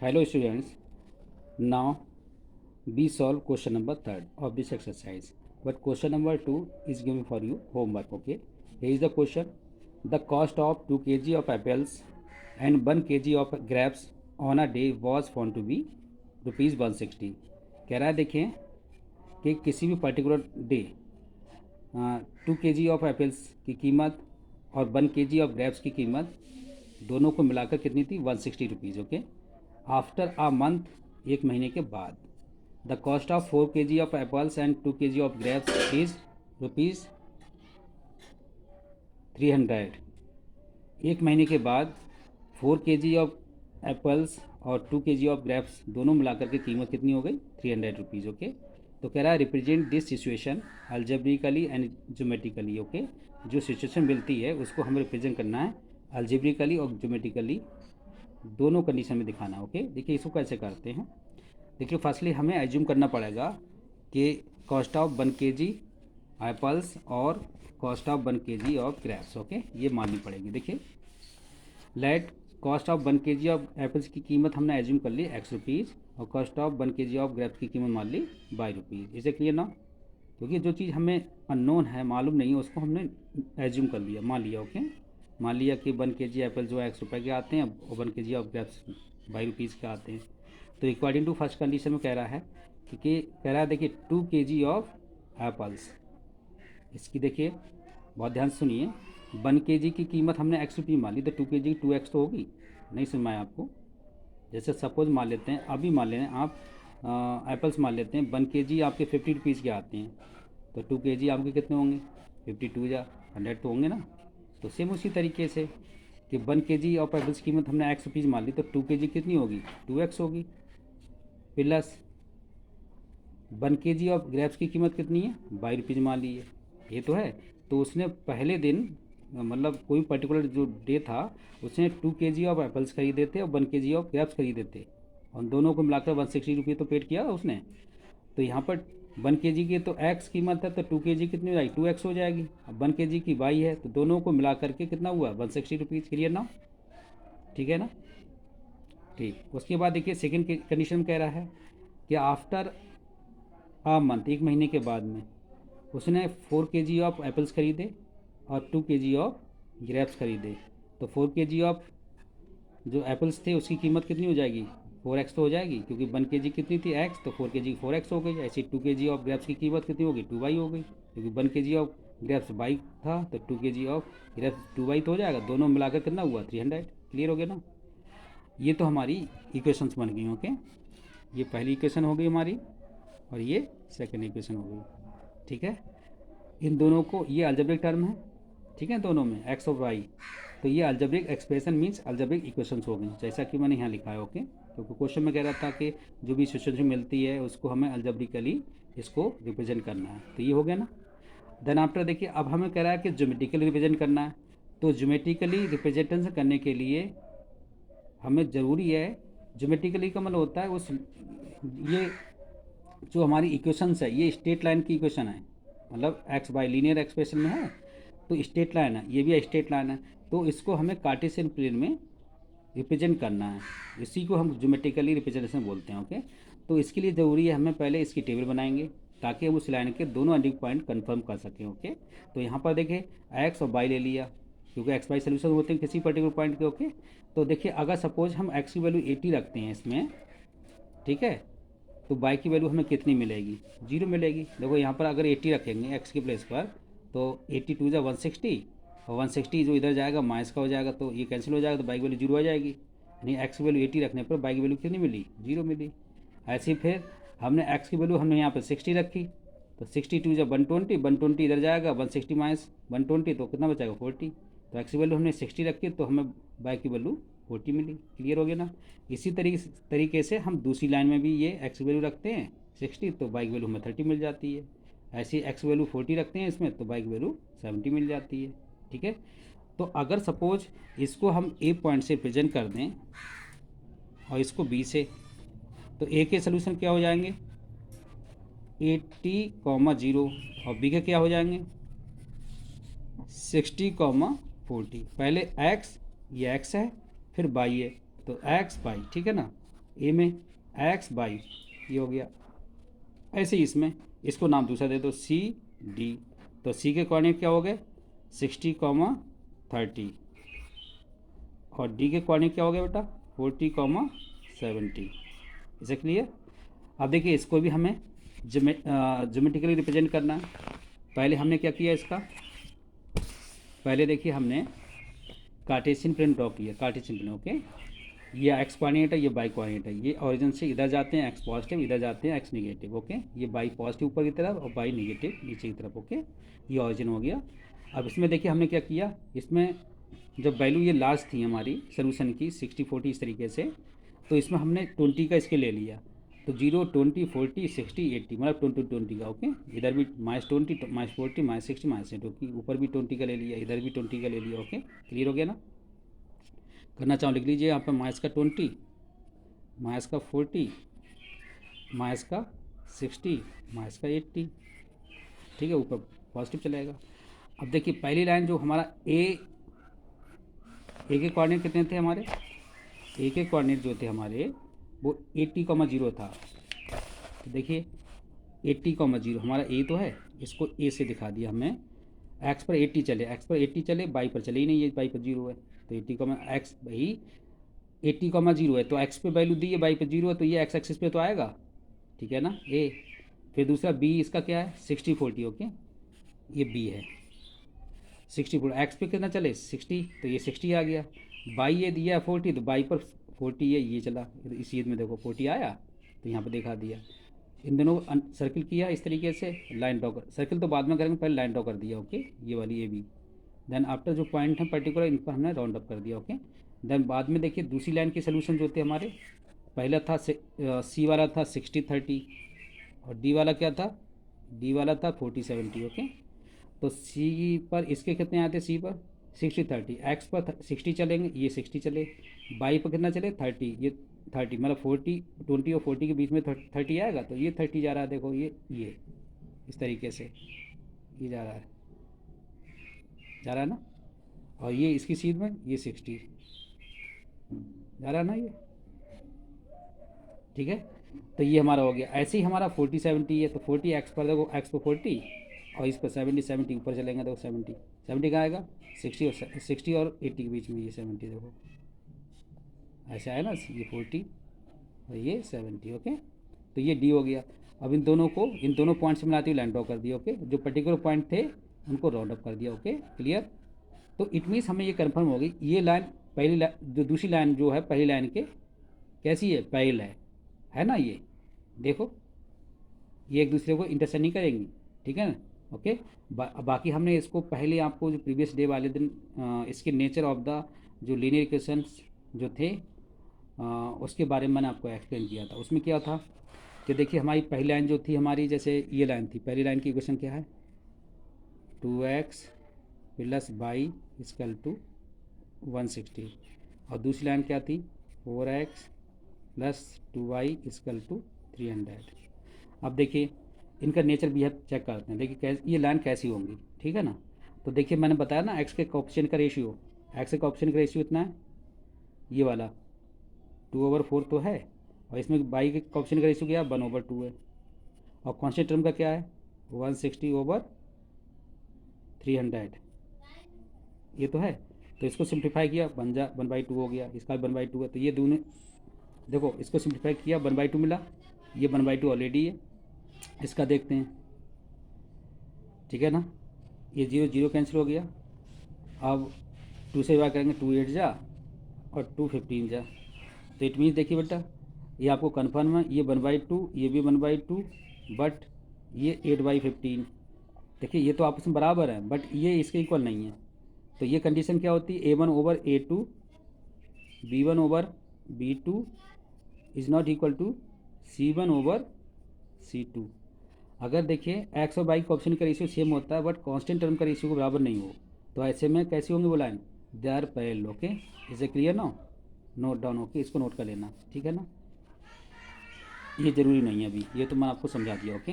Hello students, now we solve question number 3rd of this exercise. But question number 2 is given for you homework, okay? Here is the question. The cost of 2 kg of apples and 1 kg of grapes on a day was found to be rupees 160. कह रहा है देखें कि किसी भी particular day 2 kg of apples की कीमत और 1 kg ऑफ ग्रेप्स की कीमत दोनों को मिलाकर कितनी थी 160 rupees. Okay, after a month एक महीने के बाद the cost of 4 kg of apples and 2 kg of grapes is rupees 300। एक महीने के बाद 4 kg ऑफ एप्पल्स और 2 kg ऑफ ग्रेप्स दोनों मिलाकर के कीमत कितनी हो गई 300 रुपीज़। ओके, तो कह रहा है represent this situation algebraically and geometrically. Okay, जो सिचुएशन मिलती है उसको हमें रिप्रेजेंट करना है अल्जेब्रिकली और ज्योमेट्रिकली, दोनों कंडीशन में दिखाना। ओके, देखिए इसको कैसे करते हैं। देखिए फर्स्टली हमें एज्यूम करना पड़ेगा कि कॉस्ट ऑफ 1 kg एप्पल्स और cost of 1 kg of grapes, okay, ये माननी पड़ेगी। देखिए let cost of 1 kg of apples की कीमत हमने एज्यूम कर ली एक्स रुपीज़ और cost of 1 kg of grapes की कीमत मान ली बाई रुपीज़। इसे क्लियर ना, क्योंकि जो चीज़ हमें अननोन है, मालूम नहीं है, उसको हमने एज्यूम कर लिया, मान लिया। ओके, मान लिया कि 1 kg एप्पल जो है ₹1 के आते हैं और 1 kg of grapes by rupees के आते हैं। तो अकॉर्डिंग टू फर्स्ट कंडीशन में कह रहा है कि कह रहा है देखिए 2 kg ऑफ एप्पल्स, इसकी देखिए बहुत ध्यान से सुनिए, 1 kg की कीमत हमने एक्स रुपये मान ली, तो 2 kg की 2x तो होगी, नहीं सुनवाए आपको। जैसे सपोज मान लेते हैं, अभी मान लें आप एप्पल्स मान लेते हैं 1 kg आपके 50 रुपीज़ के आते हैं, तो 2 kg आपके कितने होंगे 52 या 100 तो होंगे ना। तो सेम उसी तरीके से कि 1 kg ऑफ एप्पल्स की कीमत हमने एक्स रुपीज़ मान ली, तो 2 kg कितनी होगी 2x होगी, प्लस 1 kg ऑफ ग्रेप्स की कीमत कितनी है बाई रुपीज़ मान ली है, ये तो है। तो उसने पहले दिन मतलब कोई पर्टिकुलर जो डे था उसने 2 kg ऑफ एप्पल्स खरीदे थे और 1 kg ऑफ ग्रेप्स खरीदे थे, और दोनों को मिलाकर 160 रुपये तो पेड किया उसने। तो यहाँ पर 1 kg की तो एक्स कीमत है, तो 2 kg कितनी हो जाएगी 2x हो जाएगी। अब 1 kg की वाई है, तो दोनों को मिला करके कितना हुआ 160 रुपीज़। क्लियर ना, ठीक है ना। ठीक, उसके बाद देखिए सेकेंड कंडीशन कह रहा है कि आफ्टर अ मंथ एक महीने के बाद में उसने 4 kg ऑफ एप्पल्स खरीदे और 2 kg ऑफ ग्रेप्स खरीदे। तो 4 kg ऑफ जो एप्पल्स थे उसकी कीमत कितनी हो जाएगी 4x तो हो जाएगी, क्योंकि 1 kg कितनी थी x, तो 4 kg 4x हो गई। ऐसी 2 kg ऑफ ग्रेप्स की कीमत कितनी होगी 2y हो गई, क्योंकि 1 kg ऑफ ग्रेप्स बाई था, तो 2 kg ऑफ ग्रेप्स 2y तो हो जाएगा, दोनों मिलाकर कितना हुआ 300। क्लियर हो गया ना। ये तो हमारी इक्वेशंस बन गई। ओके, ये पहली इक्वेशन हो गई हमारी और ये सेकेंड इक्वेशन हो गई। ठीक है, इन दोनों को, ये अलजेब्रिक टर्म है, ठीक है, दोनों में एक्स और वाई, तो ये algebraic expression means algebraic equations हो गई, जैसा कि मैंने यहाँ लिखा है। ओके, क्योंकि क्वेश्चन में कह रहा था कि जो भी सिचुएशन मिलती है उसको हमें अलजेब्रिकली इसको रिप्रेजेंट करना है, तो ये हो गया ना। देन आफ्टर देखिए अब हमें कह रहा है कि ज्योमेट्रिकली रिप्रेजेंट करना है, तो ज्योमेट्रिकली रिप्रेजेंटेशन करने के लिए हमें ज़रूरी है, ज्योमेट्रिकली का मतलब होता है उस, ये जो हमारी इक्वेशंस है ये स्ट्रेट लाइन की इक्वेशन है, मतलब एक्स बाई लीनियर एक्सप्रेशन में है, तो स्ट्रेट लाइन है, ये भी स्ट्रेट लाइन है, तो इसको हमें कार्टेशियन प्लेन में रिप्रेजेंट करना है, इसी को हम ज्योमेट्रिकली रिप्रेजेंटेशन बोलते हैं। ओके, तो इसके लिए ज़रूरी है हमें पहले इसकी टेबल बनाएंगे ताकि हम उस लाइन के दोनों एंडिंग पॉइंट कंफर्म कर सकें। ओके, तो यहाँ पर देखिए एक्स और वाई ले लिया, क्योंकि एक्स वाई सोल्यूशन होते हैं किसी पर्टिकुलर पॉइंट के। ओके, तो देखिए अगर सपोज हम एक्स की वैल्यू 80 रखते हैं इसमें, ठीक है, तो बाई की वैल्यू हमें कितनी मिलेगी 0 मिलेगी। देखो यहाँ पर अगर 80 रखेंगे एक्स की प्लेस पर, तो 82 जा 160, और 160 जो इधर जाएगा माइनस का हो जाएगा, तो ये कैंसिल हो जाएगा, तो बाई की वैल्यू 0 आ जाएगी, यानी एक्स की वैल्यू 80 रखने पर बाई की वैल्यू कितनी मिली 0 मिली। ऐसे ही फिर हमने एक्स की वैल्यू हमने यहाँ पर 60 रखी, तो 62 जब 120, 120 इधर जाएगा, 160 माइनस 120 तो कितना बचाएगा 40, तो एक्स की वैल्यू हमने 60 रखी तो हमें बाई की वैल्यू 40 मिली। क्लियर हो गया ना। इसी तरीके से हम दूसरी लाइन में भी ये एक्स वैल्यू रखते हैं 60, तो बाई की वैल्यू हमें 30 मिल जाती है। ऐसी एक्स वैल्यू 40 रखते हैं इसमें, तो बाई की वैल्यू 70 मिल जाती है। ठीक है, तो अगर सपोज इसको हम ए पॉइंट से प्रेजेंट कर दें और इसको बी से, तो ए के सोल्यूशन क्या हो जाएंगे 80, 0, और बी के क्या हो जाएंगे 60, 40। पहले एक्स, ये एक्स है, फिर बाई है, तो एक्स बाई, ठीक है ना। ए में एक्स बाई, ये हो गया। ऐसे ही इसमें इसको नाम दूसरा दे दो सी डी, तो सी के कोऑर्डिनेट क्या हो गए 60, 30 और डी के कोऑर्डिनेट क्या हो गया बेटा 40, 70। इसे क्लियर। अब देखिए इसको भी हमें ज्योमेट्रिकली रिप्रेजेंट करना है। पहले हमने क्या किया इसका, पहले देखिए हमने कार्टेशियन प्लेन ड्रॉ किया, कार्टेशियन प्लेन ओके। ये एक्स कोऑर्डिनेट है, ये बाई कोऑर्डिनेट है, ये ओरिजिन से इधर जाते हैं एक्स पॉजिटिव, इधर जाते हैं एक्स नेगेटिव ओके। ये बाई पॉजिटिव ऊपर की तरफ और बाई नेगेटिव नीचे की तरफ ओके। ये ओरिजिन हो गया। अब इसमें देखिए हमने क्या किया, इसमें जब वैल्यू ये लार्ज थी हमारी सोल्यूशन की 60, 40 इस तरीके से, तो इसमें हमने 20 का इसके ले लिया। तो 0, 20, 40, 60, 80 मतलब 20 का ओके। इधर भी -20, -40, -60, -80, ऊपर भी 20 का ले लिया, इधर भी 20 का ले लिया ओके। क्लियर हो गया ना। करना चाहो लिख लीजिए यहाँ पर -20, -40, -60, -80 ठीक है, ऊपर पॉजिटिव चलेगा। अब देखिए पहली लाइन जो हमारा ए के कोऑर्डिनेट कितने थे हमारे, ए के कोऑर्डिनेट जो थे हमारे वो 80, 0 था। तो देखिए 80, 0 हमारा ए तो है, इसको ए से दिखा दिया हमने। एक्स पर 80 चले, बाई पर चले ही नहीं, ये बाई पर 0 है। तो 80, एक्स भाई 80, 0 है तो एक्स पे वैल्यू दी है, बाई पे 0 है तो ये एक्स एक्सिस पे तो आएगा ठीक है ना ए। फिर दूसरा बी इसका क्या है 60, 40 ओके, ये बी है 60, 40 एक्स पे कितना चले 60, तो ये 60 आ गया। बाई ये दिया 40 तो बाई पर 40 है, ये चला इस चीज़ में देखो 40 आया, तो यहाँ पर दिखा दिया। इन दोनों सर्किल किया इस तरीके से, लाइन ड्रॉ कर, सर्किल तो बाद में करेंगे, पहले लाइन ड्रॉ कर दिया ओके, ये वाली ए बी। देन आफ्टर जो पॉइंट है पर्टिकुलर इन पर हमने राउंड अप कर दिया ओके। देन बाद में देखिए दूसरी लाइन के सोल्यूशन जो थे हमारे, पहला था सी वाला था 60, 30 और डी वाला क्या था, डी वाला था 40, 70 ओके। तो सी पर इसके कितने आए थे, सी पर 60, 30, एक्स पर 60 चलेंगे, ये 60 चले, बाई पर कितना चले 30, ये 30 मतलब 40, 20 और 40 के बीच में 30 आएगा, तो ये 30 जा रहा है देखो, ये इस तरीके से ये जा रहा है ना। और ये इसकी सीध में ये 60 जा रहा है ना ये, ठीक है। तो ये हमारा हो गया। ऐसे ही हमारा 40, 70 है, तो 40 एक्स पर देखो, एक्स पर 40 और इस पर 70, 70 ऊपर चलेंगे देखो 70, 70 कहाँ आएगा 60 और 80 के बीच में ये 70 देखो ऐसे आया ना, ये 40 और ये 70 ओके। तो ये डी हो गया। अब इन दोनों पॉइंट से मिलाती हुई लाइन ड्रॉ कर दी ओके, जो पर्टिकुलर पॉइंट थे उनको राउंड अप कर दिया ओके। क्लियर। तो इट मीन्स हमें ये कन्फर्म हो गई, ये लाइन पहली लाइन जो दूसरी लाइन जो है पहली लाइन के कैसी है, पैरेलल है ना। ये देखो ये एक दूसरे को इंटरसेक्ट नहीं करेंगी ठीक है ना ओके। बाकी हमने इसको पहले आपको जो प्रीवियस डे वाले दिन इसके नेचर ऑफ द जो लीनियर इक्वेशंस जो थे उसके बारे में मैंने आपको एक्सप्लेन किया था। उसमें क्या था कि देखिए हमारी पहली लाइन जो थी हमारी, जैसे ये लाइन थी, पहली लाइन की इक्वेशन क्या है 2x + y = 160 और दूसरी लाइन क्या थी 4x + 2y = 300। अब देखिए इनका नेचर बिहेव चेक करते हैं, देखिए ये लाइन कैसी होंगी ठीक है ना। तो देखिए मैंने बताया ना एक्स के कोएफिशिएंट का रेशियो, एक्स के कोएफिशिएंट का रेशियो इतना है, ये वाला 2/4 तो है, और इसमें y के कोएफिशिएंट का रेशियो क्या है 1/2 है, और कांस्टेंट टर्म का क्या है 160/300 ये तो है। तो इसको सिंप्लीफाई किया 1/2 हो गया, इसका 1/2 है। तो ये दोनों देखो इसको सिंप्लीफाई किया 1/2 मिला, ये 1/2 ऑलरेडी है। इसका देखते हैं ठीक है ना, ये 0 0 कैंसिल हो गया। अब 2 से डिवाइड करेंगे 2 8 जा और 2 15 जा। तो इट मीन्स देखिए बेटा ये आपको कन्फर्म है, ये 1/2 ये भी 1/2 बट ये 8/15। देखिए ये तो आपस में बराबर है बट ये इसके इक्वल नहीं है। तो ये कंडीशन क्या होती है A1/A2 B1/B2 is not equal to C1/C2। अगर देखिए एक्स और वाई का ऑप्शन का रेशियो सेम होता है बट कांस्टेंट टर्म का रेशियो को बराबर नहीं हो, तो ऐसे में कैसी होंगी वो line, they are parallel okay. Is a clear now, note down okay, इसको नोट कर लेना ठीक है ना। ये ज़रूरी नहीं है अभी, ये तो मैं आपको समझा दिया ओके।